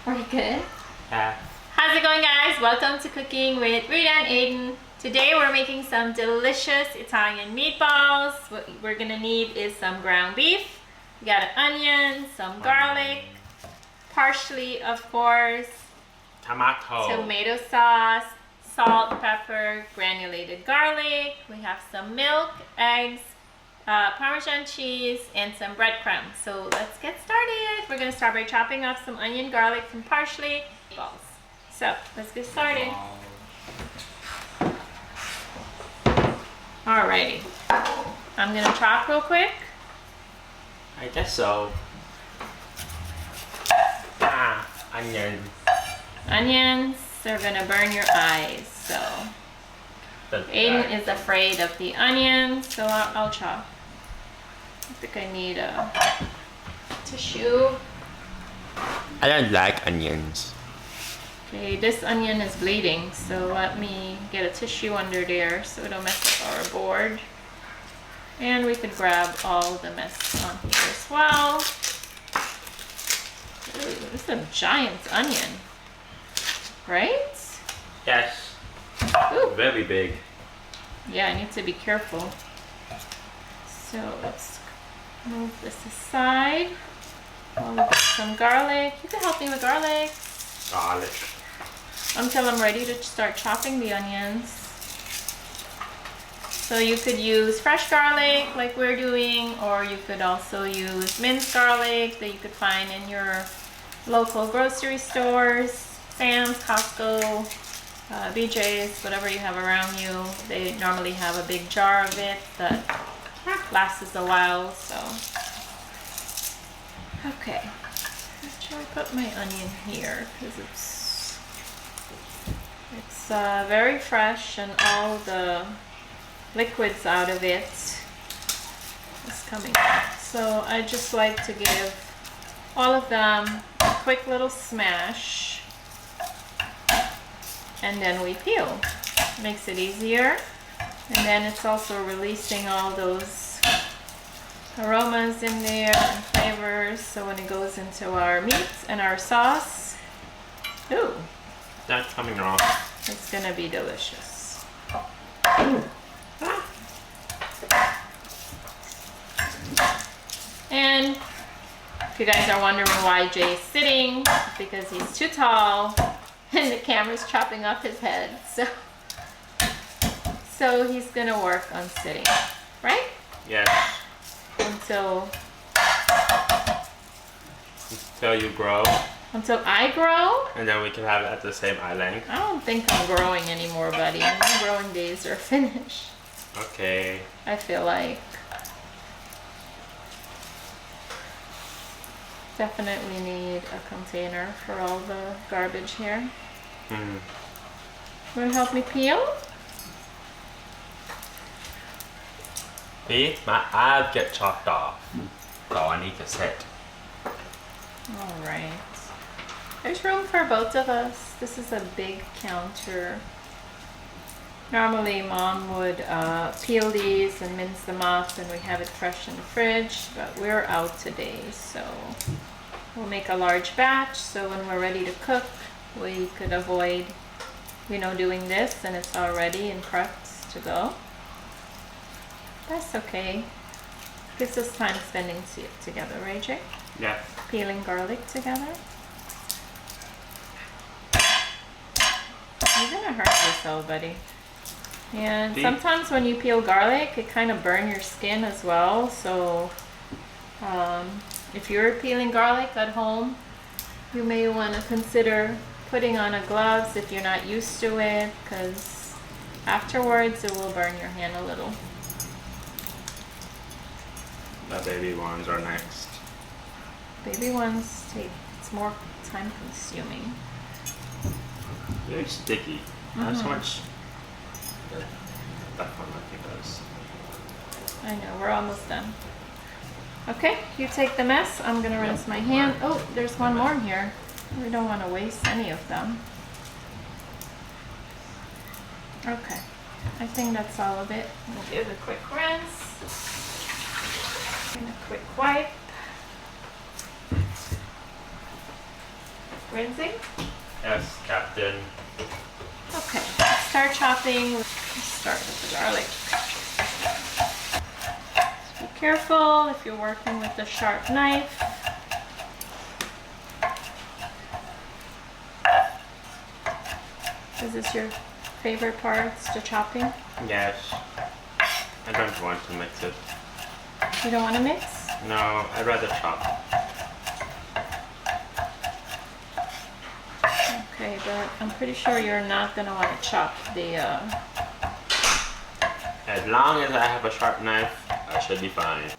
We're good? Yeah. How's it going, guys? Welcome to Cooking with Rita and Aiden. Today we're making some delicious Italian meatballs. What we're gonna need is some ground beef. We got an onion, some garlic, parsley, of course, tomato sauce, salt, pepper, granulated garlic. We have some milk, eggs, Parmesan cheese, and some breadcrumbs. So let's get started. We're gonna start by chopping off some onion, garlic, and parsley. Balls. So let's get started. Alrighty, I'm gonna chop real quick. I guess so. Onion. Onions are gonna burn your eyes, so Aiden is afraid of the onions, so I'll chop. I think I need a tissue. I don't like onions. Okay, this onion is bleeding, so let me get a tissue under there so it don't mess up our board. And we could grab all the mess on here as well. Ooh, this is a giant onion, right? Yes. Ooh. Very big. Yeah, I need to be careful. So let's move this aside. I'll get some garlic. You can help me with garlic. Garlic. Until I'm ready to start chopping the onions. So you could use fresh garlic like we're doing, or you could also use minced garlic that you could find in your local grocery stores, Sam's, Costco, BJ's, whatever you have around you. They normally have a big jar of it that lasts a while, so. Okay, let's try to put my onion here because it's very fresh and all the liquids out of it is coming out. So I just like to give all of them a quick little smash, and then we peel. Makes it easier, and then it's also releasing all those aromas in there and flavors, so when it goes into our meat and our sauce, ooh, That's coming off. it's gonna be delicious. And if you guys are wondering why Jay's sitting, it's because he's too tall and the camera's chopping off his head. So he's gonna work on sitting, right? Yes. Until you grow. Until I grow? And then we can have it at the same eye length. I don't think I'm growing anymore, buddy. My growing days are finished. Okay. I feel like. Definitely need a container for all the garbage here. Will you help me peel? See, my eyes get chopped off. So I need to sit. Alright. There's room for both of us. This is a big counter. Normally Mom would peel these and mince them up and we have it fresh in the fridge, but we're out today, so we'll make a large batch so when we're ready to cook we could avoid, doing this and it's all ready and prepped to go. That's okay. Gives us time spending together, right, Jay? Yeah. Peeling garlic together. You're gonna hurt yourself, buddy. And sometimes when you peel garlic, it kind of burns your skin as well. So if you're peeling garlic at home, you may want to consider putting on a gloves if you're not used to it, because afterwards it will burn your hand a little. The baby ones are next. Baby ones it's more time consuming. Very sticky. Not so much. That one I think does. I know, we're almost done. Okay, you take the mess. I'm gonna rinse my hand. Oh, there's one more in here. We don't want to waste any of them. Okay, I think that's all of it. We'll give it a quick rinse and a quick wipe. Rinsing? Yes, Captain. Okay, start chopping. Let's start with the garlic. Just be careful if you're working with a sharp knife. Is this your favorite parts, the chopping? Yes. I don't want to mix it. You don't want to mix? No, I'd rather chop. Okay, but I'm pretty sure you're not going to want to chop the... As long as I have a sharp knife, I should be fine.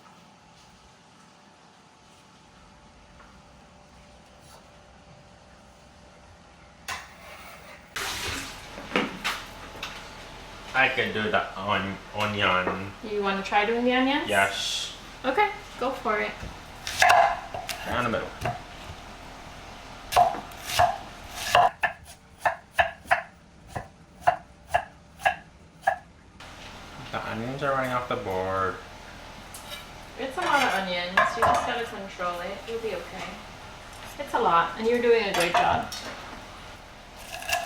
I can do the onion. You want to try doing the onions? Yes. Okay, go for it. Down the middle. The onions are running off the board. It's a lot of onions. You just gotta control it. You'll be okay. It's a lot, and you're doing a great job.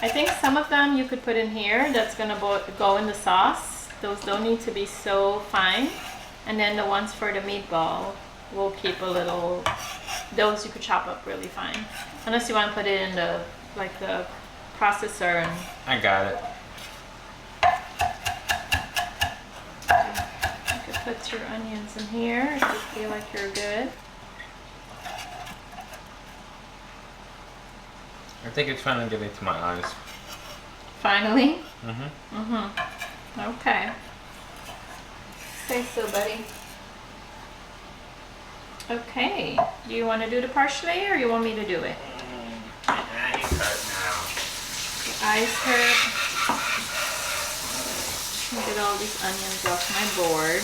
I think some of them you could put in here. That's gonna go in the sauce. Those don't need to be so fine. And then the ones for the meatball, we'll keep a little. Those you could chop up really fine, unless you want to put it in the the processor. And I got it. you could put your onions in here if you feel like you're good. I think it's finally getting to my eyes. Finally. Mm-hmm. Okay. Say so, buddy. Okay. Do you want to do the parsley or you want me to do it? My eyes hurt now. The eyes hurt. Get all these onions off my board.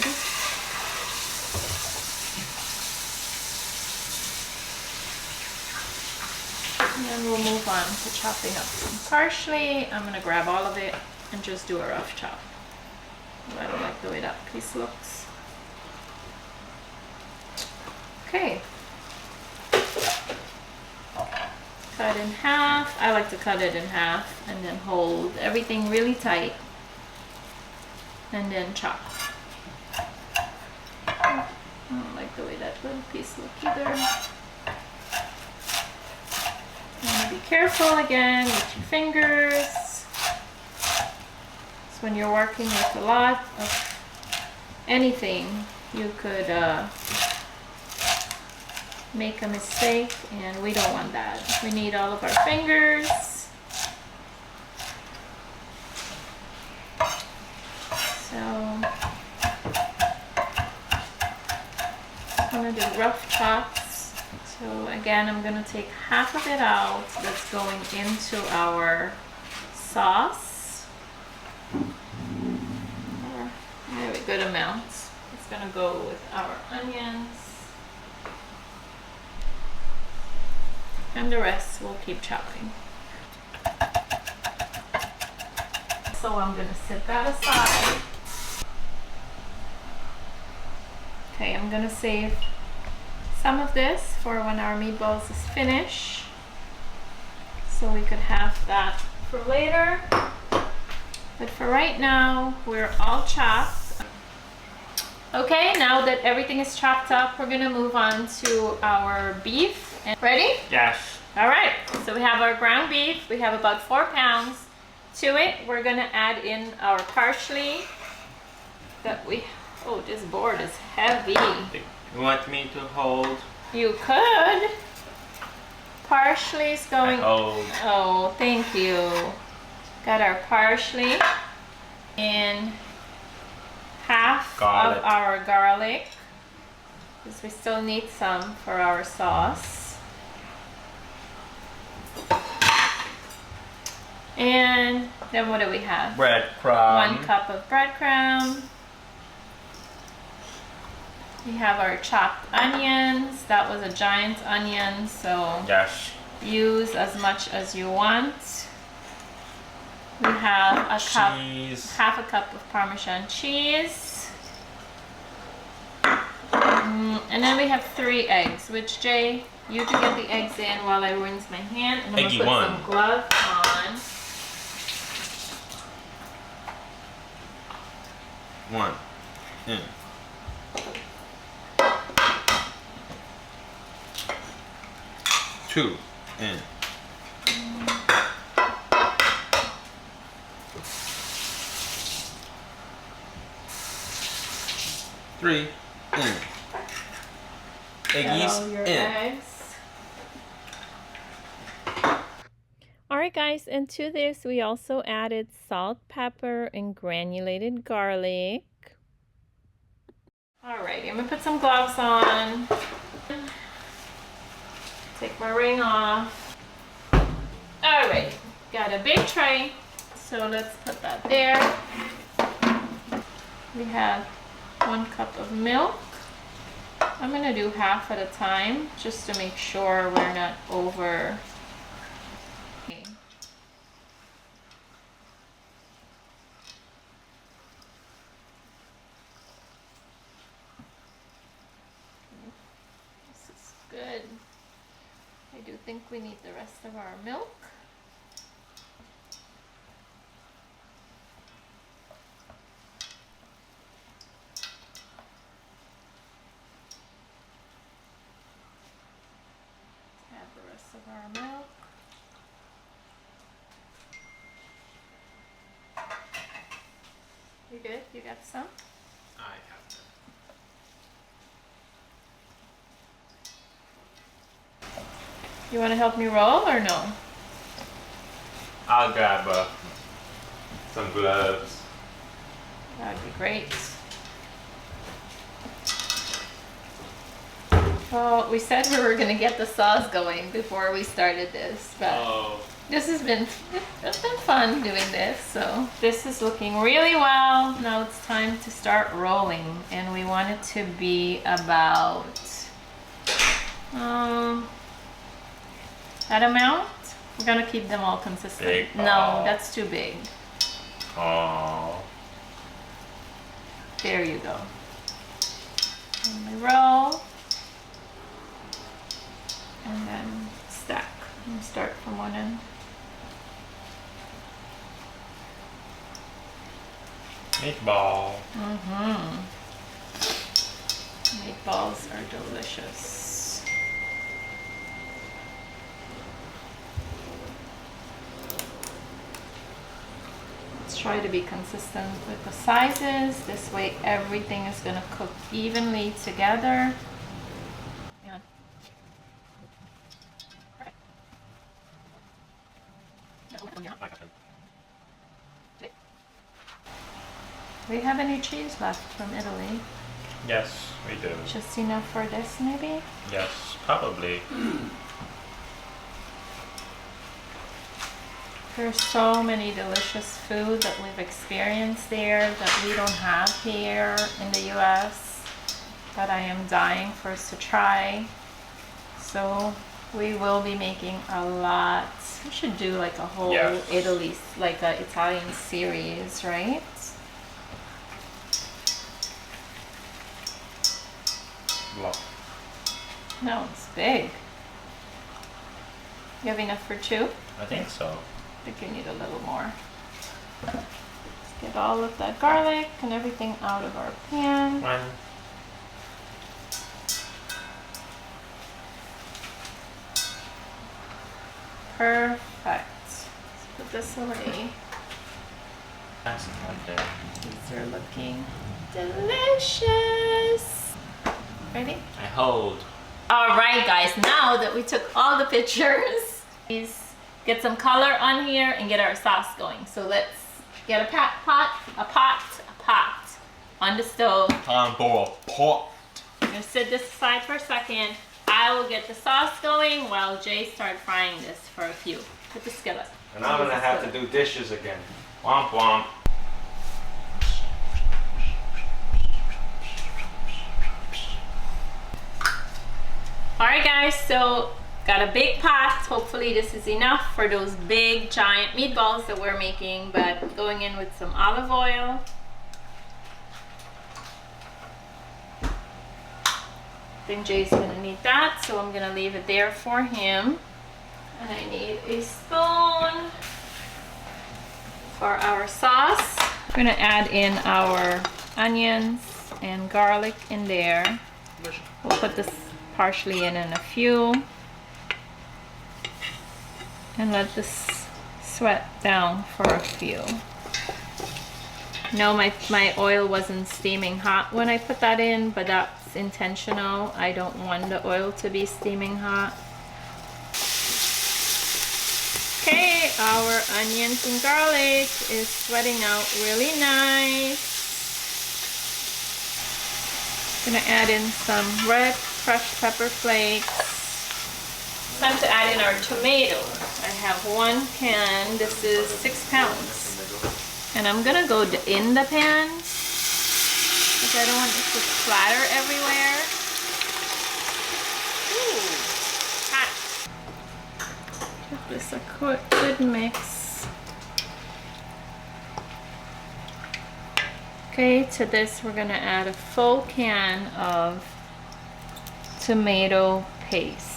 And then we'll move on to chopping up some parsley. I'm going to grab all of it and just do a rough chop. I don't like the way that piece looks. Okay. Cut in half. I like to cut it in half and then hold everything really tight and then chop. I don't like the way that little piece looks either. And be careful again with your fingers. So when you're working with a lot of anything, you could make a mistake, and we don't want that. We need all of our fingers. So I'm gonna do rough chops. So again, I'm gonna take half of it out that's going into our sauce. Very good amount. It's gonna go with our onions. And the rest we'll keep chopping. So I'm gonna set that aside. Okay, I'm gonna save some of this for when our meatballs is finished. So we could have that for later. But for right now, we're all chopped. Okay, now that everything is chopped up, we're gonna move on to our beef. Ready? Yes. All right, so we have our ground beef. We have about 4 pounds. To it, we're gonna add in our parsley that oh, this board is heavy. You want me to hold? You could. Parsley's going. Oh, thank you. Got our parsley and half of our garlic, because we still need some for our sauce. And then what do we have? Breadcrumb. 1 cup of breadcrumb. We have our chopped onions. That was a giant onion, so yes, use as much as you want. We have a cup, half a cup of Parmesan cheese. And then we have 3 eggs, which Jay, you can get the eggs in while I rinse my hand. And I'm Eggy gonna put one. some gloves on. 1 in. 2 in. 3 in. Eggies Got all your in. eggs. Alright guys, and to this we also added salt, pepper, and granulated garlic. Alright, I'm gonna put some gloves on. Take my ring off. Alright, got a big tray, so let's put that there. We have 1 cup of milk. I'm gonna do half at a time just to make sure we're not over. Okay. This is good. I do think we need the rest of our milk. Add the rest of our milk. You good? You got some? I have them. You want to help me roll or no? I'll grab some gloves. That'd be great. Well, we said we were going to get the sauce going before we started this, but this has been, it's been fun doing this. So this is looking really well. Now it's time to start rolling, and we want it to be about that amount. We're gonna keep them all consistent. Big. No, that's too big. Oh. There you go. And we roll. And then stack. And start from one end. Meatball. Meatballs are delicious. Let's try to be consistent with the sizes. This way everything is going to cook evenly together. Yeah. Do we have any cheese left from Italy? Yes, we do. Just enough for this maybe? Yes, probably. There's so many delicious food that we've experienced there that we don't have here in the US that I am dying for us to try. So we will be making a lot. We should do like a whole Italy, like an Italian series, right? Wow. No, it's big. You have enough for 2? I think so. I think you need a little more. Let's get all of that garlic and everything out of our pan. 1. Perfect. Let's put this away. That's not there. These are looking delicious. Ready? I hold. Alright guys, now that we took all the pictures, please get some color on here and get our sauce going. So let's get a pot on the stove. Time for a pot. I'm gonna set this aside for a second. I will get the sauce going while Jay starts frying this for a few. Put the skillet. And I'm gonna have to do dishes again. Womp womp. Alright guys, so got a big pot. Hopefully this is enough for those big giant meatballs that we're making, but going in with some olive oil. think Jay's gonna need that, so I'm gonna leave it there for him. And I need a spoon for our sauce. We're gonna add in our onions and garlic in there. We'll put this parsley in a few. And let this sweat down for a few. No, my oil wasn't steaming hot when I put that in, but that's intentional. I don't want the oil to be steaming hot. Okay, our onions and garlic is sweating out really nice. Gonna add in some red crushed pepper flakes. Time to add in our tomatoes. I have 1 can. This is 6 pounds. And I'm gonna go in the pan because I don't want it to splatter everywhere. Ooh, hot. Give this a good mix. Okay, to this we're gonna add a full can of tomato paste.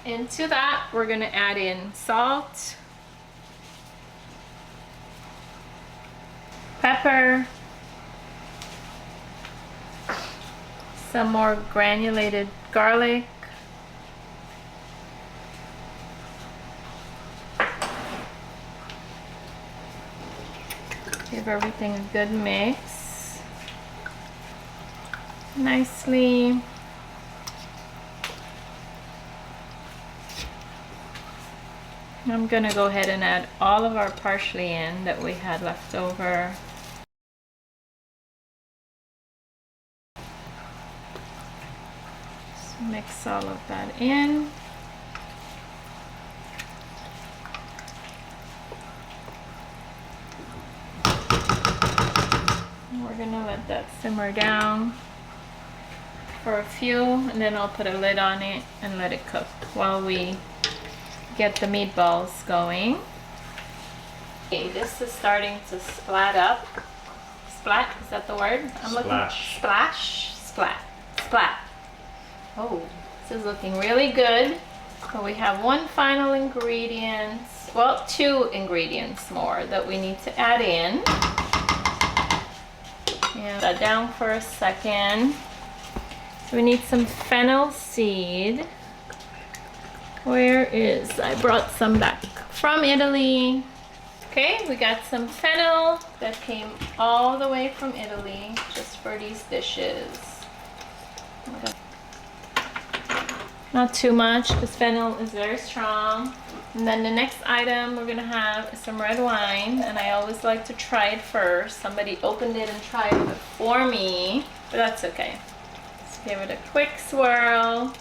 Into that, we're gonna add in salt, pepper, some more granulated garlic, give everything a good mix nicely. I'm gonna go ahead and add all of our parsley in that we had left over. Just mix all of that in. And we're gonna let that simmer down for a few, and then I'll put a lid on it and let it cook while we get the meatballs going. Okay, this is starting to splat up. Splat, is that the word? I'm looking. Splash, splat, splat. Oh, this is looking really good. So we have 1 final ingredient, well, 2 ingredients more that we need to add in. And that down for a second. So we need some fennel seed. Where is, I brought some back from Italy. Okay, we got some fennel that came all the way from Italy just for these dishes. Not too much because fennel is very strong. And then the next item we're gonna have is some red wine, and I always like to try it first. Somebody opened it and tried it before me, but that's okay. Let's give it a quick swirl.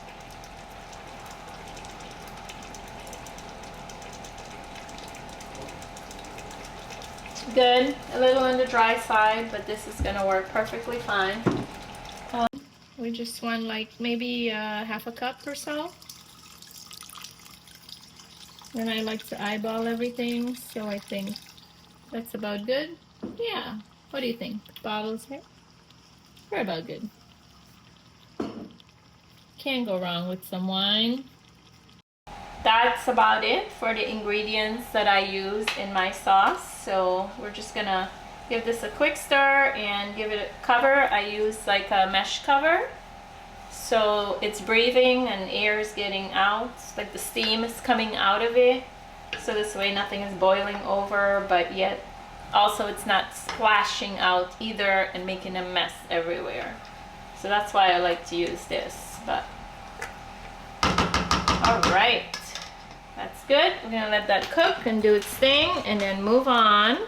Good, a little on the dry side, but this is gonna work perfectly fine. We just want like maybe half a cup or so. And I like to eyeball everything, so I think that's about good. Yeah, what do you think? Bottles here? We're about good. Can't go wrong with some wine. That's about it for the ingredients that I use in my sauce. So we're just gonna give this a quick stir and give it a cover. I use like a mesh cover, so it's breathing and air is getting out, like the steam is coming out of it, so this way nothing is boiling over, but yet also it's not splashing out either and making a mess everywhere. So that's why I like to use this. But all right, that's good. We're gonna let that cook and do its thing, and then move on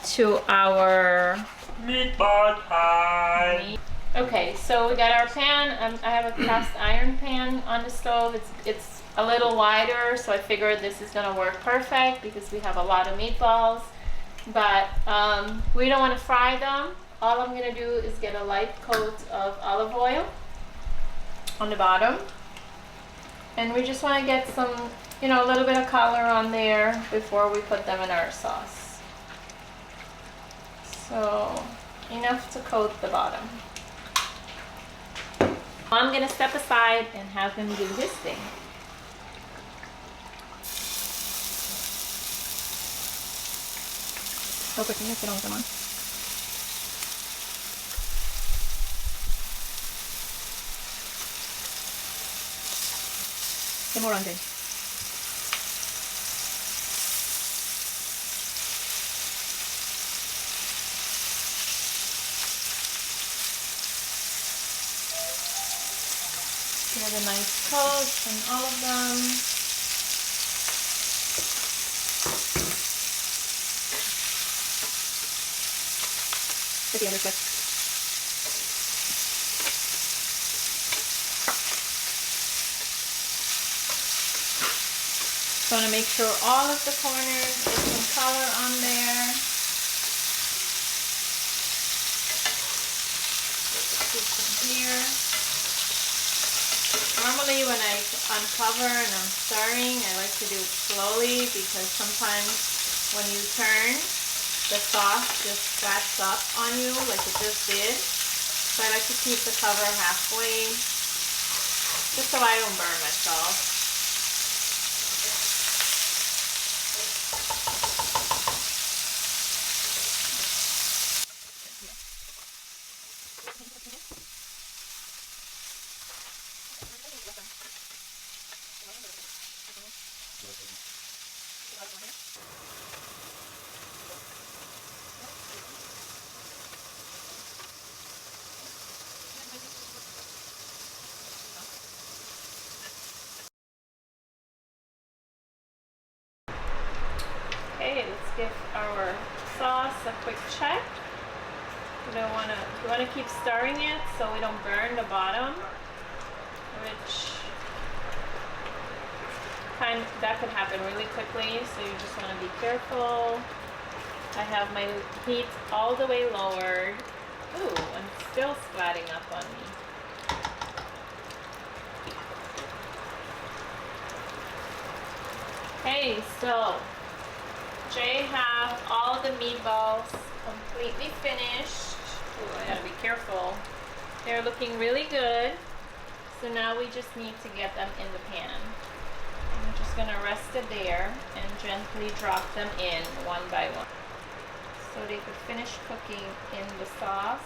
to our meatball time. Okay, so we got our pan. I have a cast iron pan on the stove. It's a little wider, so I figured this is gonna work perfect because we have a lot of meatballs. But we don't want to fry them. All I'm gonna do is get a light coat of olive oil on the bottom, and we just want to get some you know, a little bit of color on there before we put them in our sauce. So enough to coat the bottom. I'm gonna step aside and have him do his thing. So quickly, let's get on with them on. Get more on, Jane. Get a nice coat on all of them. Get the other quick. So I want to make sure all of the corners get some color on there. Put some here. Normally when I uncover and I'm stirring, I like to do it slowly because sometimes when you turn, the sauce just backs up on you like it just did. So I like to keep the cover halfway just so I don't burn myself. Okay, let's give our sauce a quick check. We want to keep stirring it so we don't burn the bottom, which that could happen really quickly, so you just want to be careful. I have my heat all the way lowered. Ooh, and it's still splatting up on me. Okay, so Jay have all the meatballs completely finished. Ooh, I gotta be careful. They're looking really good. So now we just need to get them in the pan. I'm just gonna rest it there and gently drop them in one by one, so they could finish cooking in the sauce.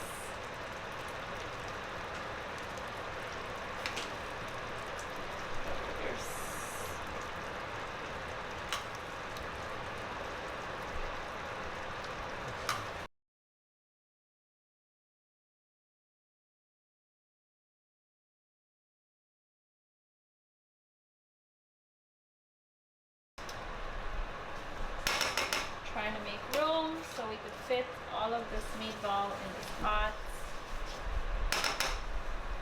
Trying to make room so we could fit all of this meatball in this pot.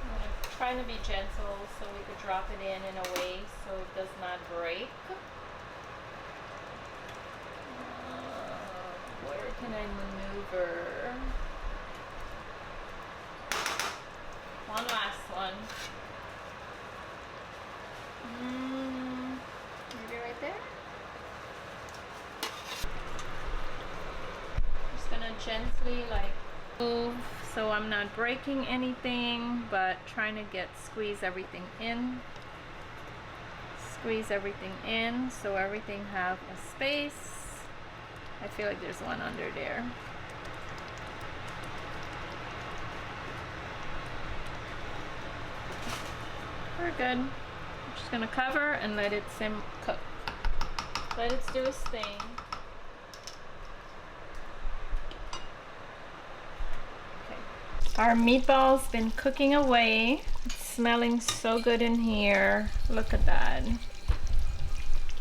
I'm trying to be gentle so we could drop it in a way so it does not break. Where can I maneuver? One last one. Maybe right there? Gonna gently like move so I'm not breaking anything, but trying to squeeze everything in so everything have a space. I feel like there's one under there. We're good. I'm just gonna cover and let it cook. Let it do its thing. Our meatballs been cooking away. It's smelling so good in here. Look at that.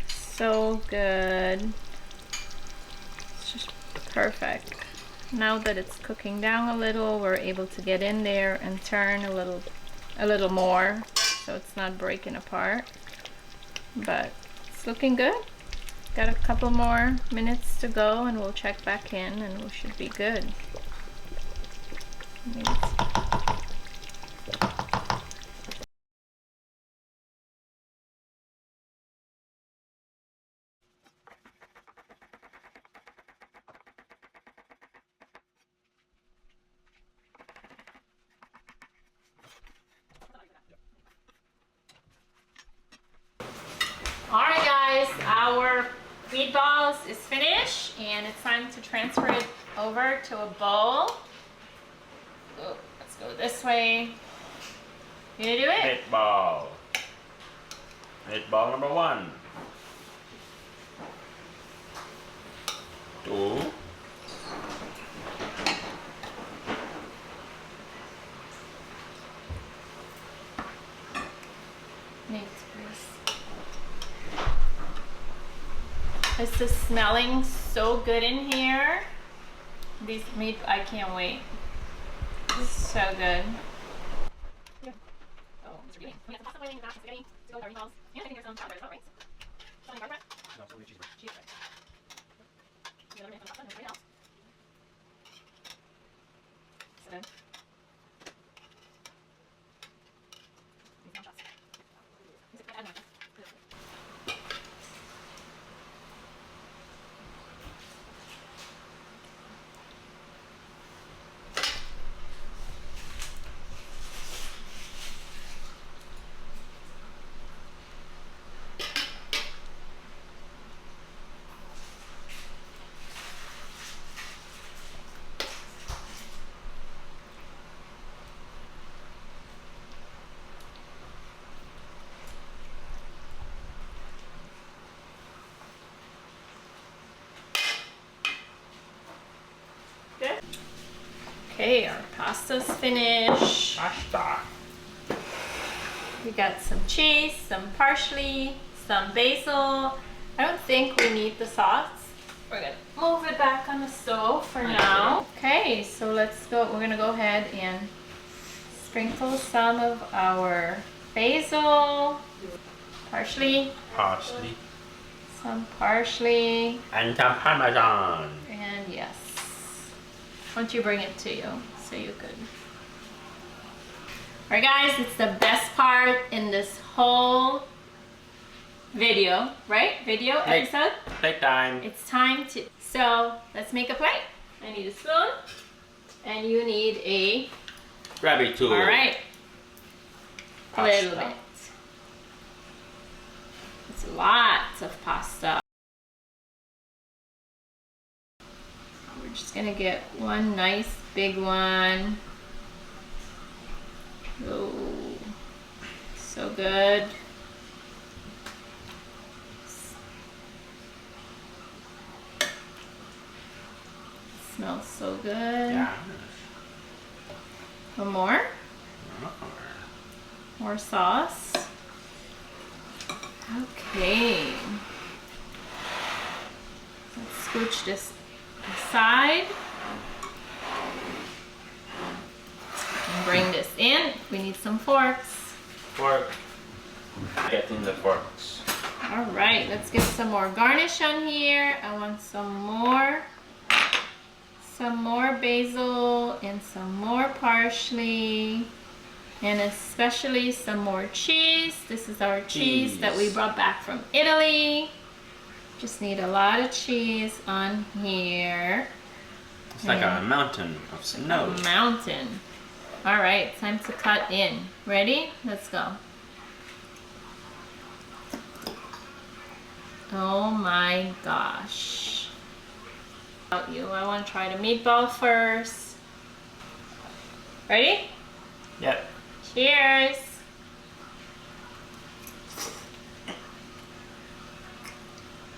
So good. It's just perfect. Now that it's cooking down a little, we're able to get in there and turn a little more so it's not breaking apart. But it's looking good. Got a couple more minutes to go and we'll check back in and we should be good. meatballs is finished and it's time to transfer it over to a bowl. Oh, let's go this way. You gonna do it? Meatball. Meatball number 1. 2. This is smelling so good in here. These meat, I can't wait. It's so good. Oh, it's really. We got some pasta boiling, spaghetti, to go with our meatballs, and I think there's some chocolate bread as well, right? Something garlic bread? No, it's only cheese bread. Cheese bread. The other pasta, and everything else. So good. These are shots. Add more. Good. Okay, our pasta's finished. Pasta. We got some cheese, some parsley, some basil. I don't think we need the sauce. We're gonna move it back on the stove for now. Okay, so let's go. We're gonna go ahead and sprinkle some of our basil, parsley, some parsley, and some Parmesan. and yes. Why don't you bring it to you so you could. Alright guys, it's the best part in this whole video, right? Video episode. Playtime. It's time to, so let's make a plate. I need a spoon and you need a, Grab tool. alright, a little Pasta. bit. It's lots of pasta. We're just gonna get one nice big one. Oh, so good. Smells so good. Yeah. One more? More sauce. Okay. Let's scooch this aside. And bring this in. We need some forks. Fork. Getting the forks. All right, let's get some more garnish on here. I want some more basil and some more parsley, and especially some more cheese. This is our cheese that we brought back from Italy. Just need a lot of cheese on here. It's like a mountain of snow. A mountain. All right, time to cut in. Ready? Let's go. Oh my gosh. I want to try the meatball first. Ready? Yep. Cheers.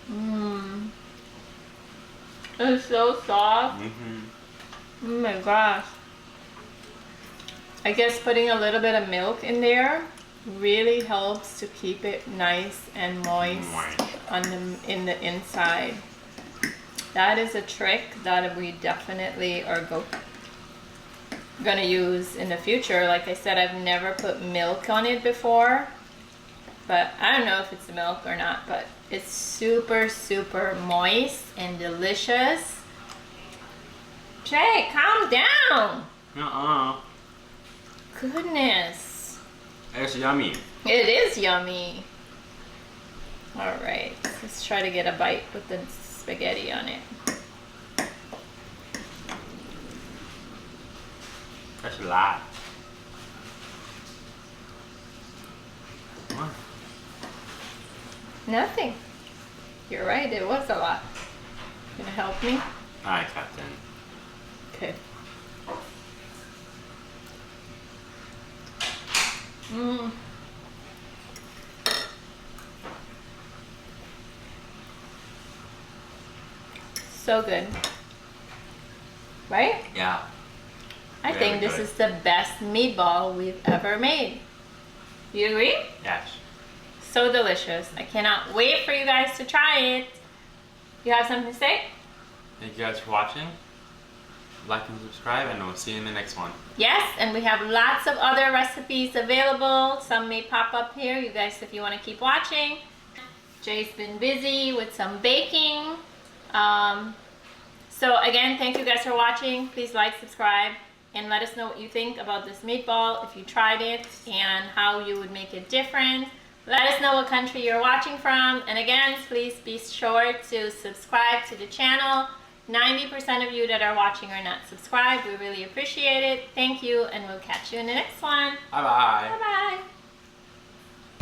Mmm. It's so soft. Oh my gosh. I guess putting a little bit of milk in there really helps to keep it nice and moist on in the inside. That is a trick that we definitely are gonna use in the future. Like I said, I've never put milk on it before, but I don't know if it's milk or not, but it's super, super moist and delicious. Jay, calm down. Goodness. It's yummy. It is yummy. All right, let's try to get a bite with the spaghetti on it. That's a lot. Nothing. You're right, it was a lot. Gonna help me? Alright, Captain. Okay. Mmm. So good. Right? Yeah. I Very think this good. is the best meatball we've ever made. You agree? Yes. So delicious. I cannot wait for you guys to try it. You have something to say? Thank you guys for watching. Like and subscribe, and we'll see you in the next one. Yes, and we have lots of other recipes available. Some may pop up here, you guys, if you want to keep watching. Jay's been busy with some baking. So again, thank you guys for watching. Please like, subscribe, and let us know what you think about this meatball, if you tried it, and how you would make it different. Let us know what country you're watching from. And again, please be sure to subscribe to the channel. 90% of you that are watching are not subscribed. We really appreciate it. Thank you, and we'll catch you in the next one. Bye-bye. Bye-bye.